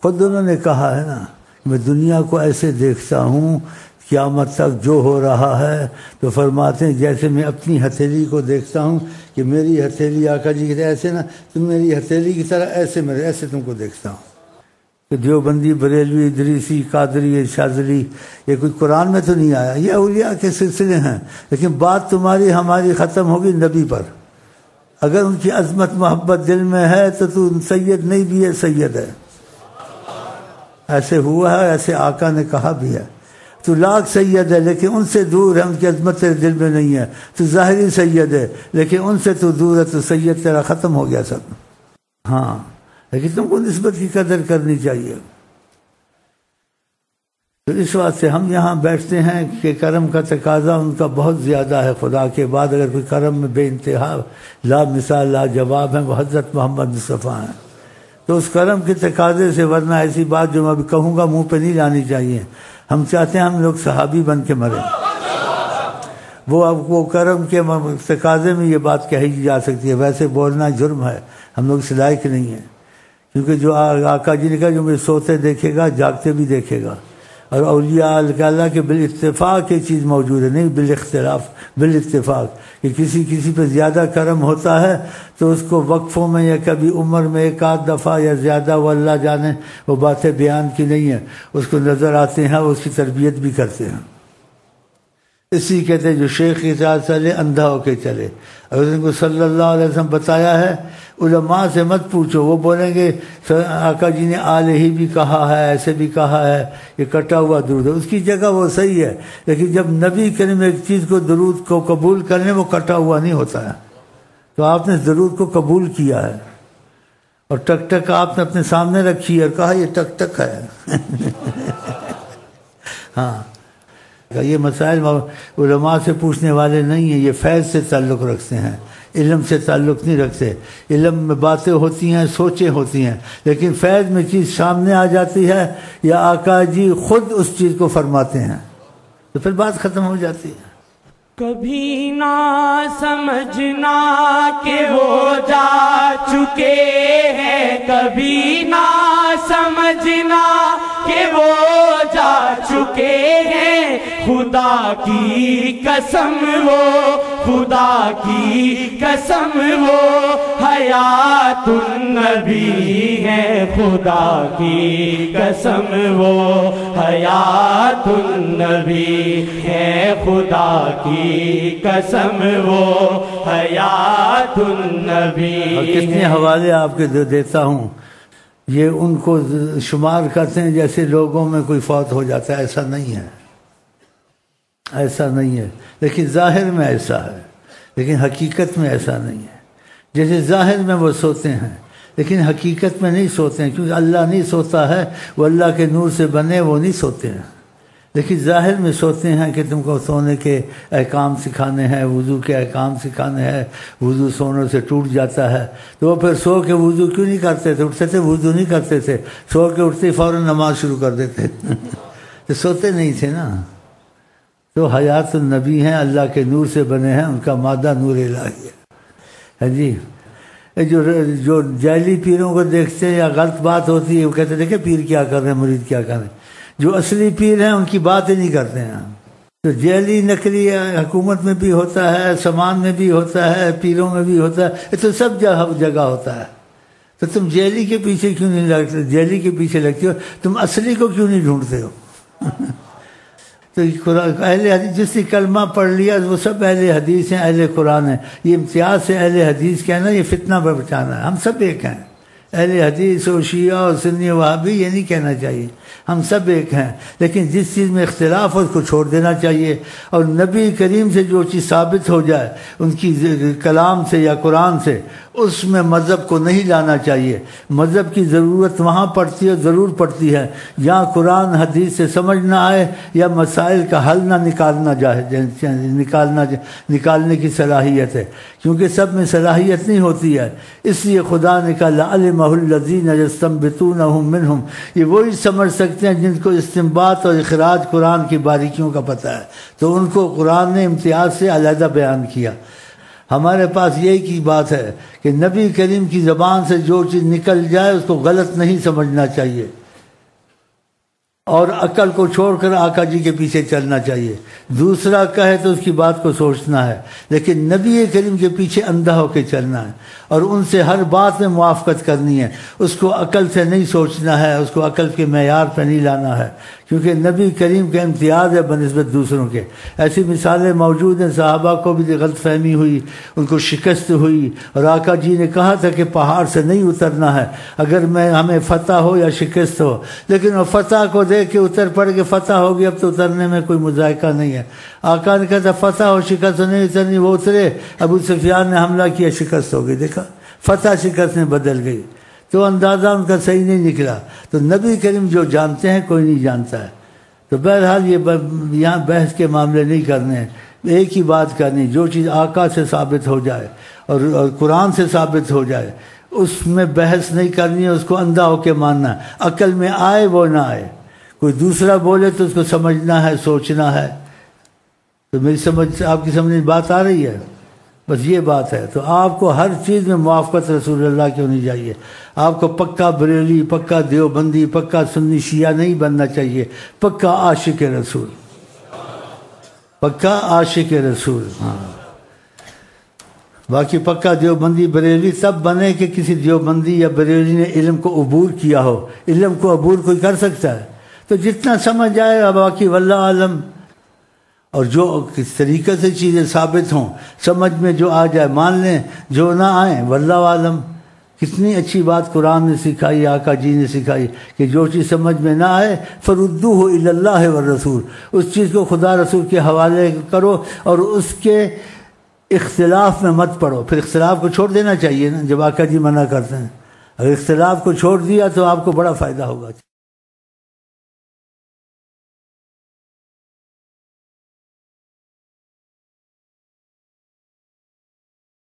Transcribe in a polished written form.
خود انہوں نے کہا ہے نا، میں دنیا کو ایسے دیکھتا ہوں قیامت تک جو ہو رہا ہے، تو فرماتے ہیں جیسے میں اپنی ہتھیلی کو دیکھتا ہوں کہ میری ہتھیلی آقا جی کی طرح ایسے نا، تم میری ہتھیلی کی طرح ایسے تم کو دیکھتا ہوں. کہ دیوبندی، بریلوی، ادریسی، قادری، شاذلی، یہ کوئی قرآن میں تو نہیں آیا، یہ اولیاء کے سلسلے ہیں. لیکن بات تمہاری ہماری ختم ہوگی نبی پر. اگر ان کی عظمت محبت دل میں ہے تو سید نہیں بھی ہے، سید ہے. ایسے ہوا ہے، ایسے آقا نے کہا بھی ہے. تو لاکھ سید ہے لیکن ان سے دور ہے، ان کی عظمت تیرے دل میں نہیں ہے. تو ظاہری سید ہے لیکن ان سے تو دور ہے، تو سید تیرا ختم ہو گیا سب. ہاں، لیکن تم کو نسبت کی قدر کرنی چاہیے. تو اس واسطے ہم یہاں بیٹھتے ہیں کہ کرم کا تقاضا ان کا بہت زیادہ ہے. خدا کے بعد اگر کوئی کرم میں بے انتہا لا مثال لا جواب ہیں وہ حضرت محمد مصطفیٰ ہیں. تو اس کرم کے تقاضے سے، ورنہ ایسی بات جو میں ابھی کہوں گا منہ پہ نہیں لانی چاہیے. ہم چاہتے ہیں ہم لوگ صحابی بن کے مریں. وہ کرم کے تقاضے میں یہ بات کہی جا سکتی ہے، ویسے بولنا جرم ہے. ہم لوگ اس لائق نہیں ہیں، کیونکہ جو آقا جی نے کہا جو مجھے سوتے دیکھے گا جاگتے بھی دیکھے گا. اور اولیاء اللہ کے بالاتفاق یہ چیز موجود ہے، نہیں بالاختلاف، بالاتفاق. کہ کسی پہ زیادہ کرم ہوتا ہے تو اس کو وقفوں میں یا کبھی عمر میں ایک آدھ دفعہ یا زیادہ، وہ اللہ جانے، وہ باتیں بیان کی نہیں ہیں، اس کو نظر آتے ہیں، اس کی تربیت بھی کرتے ہیں. اسی کہتے ہیں جو شیخ کے ساتھ چلے اندھا ہو کے چلے. اگر ان کو صلی اللہ علیہ وسلم بتایا ہے، علماء سے مت پوچھو، وہ بولیں گے آقا جی نے آلہ ہی بھی کہا ہے، ایسے بھی کہا ہے، یہ کٹا ہوا درود ہے. اس کی جگہ وہ صحیح ہے، لیکن جب نبی کریم ایک چیز کو درود کو قبول کرنے وہ کٹا ہوا نہیں ہوتا ہے. تو آپ نے درود کو قبول کیا ہے، اور ٹک ٹک آپ نے اپنے سامنے رکھی اور کہا یہ ٹک ٹک ہے. ہاں، یہ مسائل علماء سے پوچھنے والے نہیں ہیں، یہ فیض سے تعلق رکھتے ہیں، علم سے تعلق نہیں رکھتے. علم میں باتیں ہوتی ہیں، سوچیں ہوتی ہیں، لیکن فیض میں چیز سامنے آ جاتی ہے یا آقا جی خود اس چیز کو فرماتے ہیں تو پھر بات ختم ہو جاتی ہے. کبھی نہ سمجھنا کہ وہ جا چکے ہیں، کبھی نہ سمجھنا کہ وہ جا چکے ہیں. خدا کی قسم وہ، خدا کی قسم وہ حیات النبی ہے. خدا کی قسم وہ حیات النبی ہے. خدا کی قسم وہ حیات النبی. اور کتنے حوالے آپ کے دیتا ہوں، یہ ان کو شمار کرتے ہیں جیسے لوگوں میں کوئی فوت ہو جاتا ہے. ایسا نہیں ہے، ایسا نہیں ہے. لیکن ظاہر میں ایسا ہے، لیکن حقیقت میں ایسا نہیں ہے. جیسے ظاہر میں وہ سوتے ہیں لیکن حقیقت میں نہیں سوتے ہیں، کیونکہ اللہ نہیں سوتا ہے، وہ اللہ کے نور سے بنے، وہ نہیں سوتے ہیں. لیکن ظاہر میں سوتے ہیں کہ تم کو سونے کے احکام سکھانے ہیں، وضو کے احکام سکھانے ہیں. وضو سونے سے ٹوٹ جاتا ہے تو وہ پھر سو کے وضو کیوں نہیں کرتے تھے؟ اٹھتے تھے وضو نہیں کرتے تھے، سو کے اٹھتے فوراً نماز شروع کر دیتے. تو سوتے نہیں تھے نا. تو حیات النبی ہیں، اللہ کے نور سے بنے ہیں، ان کا مادہ نور الہی ہے. جی، جو جعلی پیروں کو دیکھتے ہیں یا غلط بات ہوتی ہے وہ کہتے ہیں کہ پیر کیا کر رہے ہیں، مرید کیا کر رہے ہیں. جو اصلی پیر ہیں ان کی بات ہی نہیں کرتے ہیں. تو جعلی نقلی حکومت میں بھی ہوتا ہے، سامان میں بھی ہوتا ہے، پیروں میں بھی ہوتا ہے، یہ تو سب جگہ ہوتا ہے. تو تم جعلی کے پیچھے کیوں نہیں لگتے؟ جعلی کے پیچھے لگتے ہو، تم اصلی کو کیوں نہیں ڈھونڈتے ہو؟ تو اہل حدیث جس نے کلمہ پڑھ لیا وہ سب اہل حدیث ہیں، اہل قرآن ہیں. یہ امتیاز سے اہل حدیث کہنا یہ فتنہ پر بچانا ہے. ہم سب ایک ہیں، اہل حدیث و شیعہ اور سنی وہابی یہ نہیں کہنا چاہیے. ہم سب ایک ہیں، لیکن جس چیز میں اختلاف ہو اس کو چھوڑ دینا چاہیے. اور نبی کریم سے جو چیز ثابت ہو جائے ان کی کلام سے یا قرآن سے، اس میں مذہب کو نہیں لانا چاہیے. مذہب کی ضرورت وہاں پڑتی ہے، ضرور پڑتی ہے جہاں قرآن حدیث سے سمجھ نہ آئے یا مسائل کا حل نہ نکالنے کی صلاحیت ہے، کیونکہ سب میں صلاحیت نہیں ہوتی ہے. اس لیے خدا نے کہا لَعَلِمَهُ الَّذِينَ يَسْتَنبِطُونَهُ مِنْهُمْ. یہ وہی سمجھ سکتے ہیں جن کو استنباط اور اخراج قرآن کی باریکیوں کا پتہ ہے. تو ان کو قرآن نے امتیاز سے علیحدہ بیان کیا. ہمارے پاس یہی کی بات ہے کہ نبی کریم کی زبان سے جو چیز نکل جائے اس کو غلط نہیں سمجھنا چاہیے. اور عقل کو چھوڑ کر آقا جی کے پیچھے چلنا چاہیے. دوسرا کہے تو اس کی بات کو سوچنا ہے، لیکن نبی کریم کے پیچھے اندھا ہو کے چلنا ہے اور ان سے ہر بات میں موافقت کرنی ہے. اس کو عقل سے نہیں سوچنا ہے، اس کو عقل کے معیار پہ نہیں لانا ہے، کیونکہ نبی کریم کا امتیاز ہے بنسبت دوسروں کے. ایسی مثالیں موجود ہیں، صحابہ کو بھی غلط فہمی ہوئی، ان کو شکست ہوئی، اور آقا جی نے کہا تھا کہ پہاڑ سے نہیں اترنا ہے اگر ہمیں فتح ہو یا شکست ہو، لیکن وہ فتح کو دیکھ کے اتر پڑ کے فتح ہوگی، اب تو اترنے میں کوئی مذائقہ نہیں ہے. آقا نے کہا تھا فتح ہو شکست نہیں اترنی، وہ اترے، ابو سفیان نے حملہ کیا، شکست ہو گئی. دیکھا فتح شکست میں بدل گئی، تو اندازہ ان کا صحیح نہیں نکلا. تو نبی کریم جو جانتے ہیں کوئی نہیں جانتا ہے. تو بہرحال یہ یہاں بحث کے معاملے نہیں کرنے ہیں، ایک ہی بات کرنی، جو چیز آقا سے ثابت ہو جائے اور قرآن سے ثابت ہو جائے اس میں بحث نہیں کرنی ہے، اس کو اندھا ہو کے ماننا ہے. عقل میں آئے وہ نہ آئے، کوئی دوسرا بولے تو اس کو سمجھنا ہے، سوچنا ہے. تو میری سمجھ آپ کی سمجھ میں بات آ رہی ہے؟ بس یہ بات ہے. تو آپ کو ہر چیز میں موافقت رسول اللہ کی ہونی چاہیے. آپ کو پکا بریلی، پکا دیوبندی، پکا سنی شیعہ نہیں بننا چاہیے، پکا عاشق رسول، پکا عاشق رسول. ہاں باقی پکا دیوبندی بریلی تب بنے کہ کسی دیوبندی یا بریلی نے علم کو عبور کیا ہو. علم کو عبور کوئی کر سکتا ہے؟ تو جتنا سمجھ آئے گا، باقی واللہ عالم. اور جو کس طریقے سے چیزیں ثابت ہوں، سمجھ میں جو آ جائے مان لیں، جو نہ آئیں واللہ عالم. کتنی اچھی بات قرآن نے سکھائی، آقا جی نے سکھائی کہ جو چیز سمجھ میں نہ آئے فردوہ الی اللہ والرسول، اس چیز کو خدا رسول کے حوالے کرو اور اس کے اختلاف میں مت پڑو. پھر اختلاف کو چھوڑ دینا چاہیے نا، جب آقا جی منع کرتے ہیں. اگر اختلاف کو چھوڑ دیا تو آپ کو بڑا فائدہ ہوگا.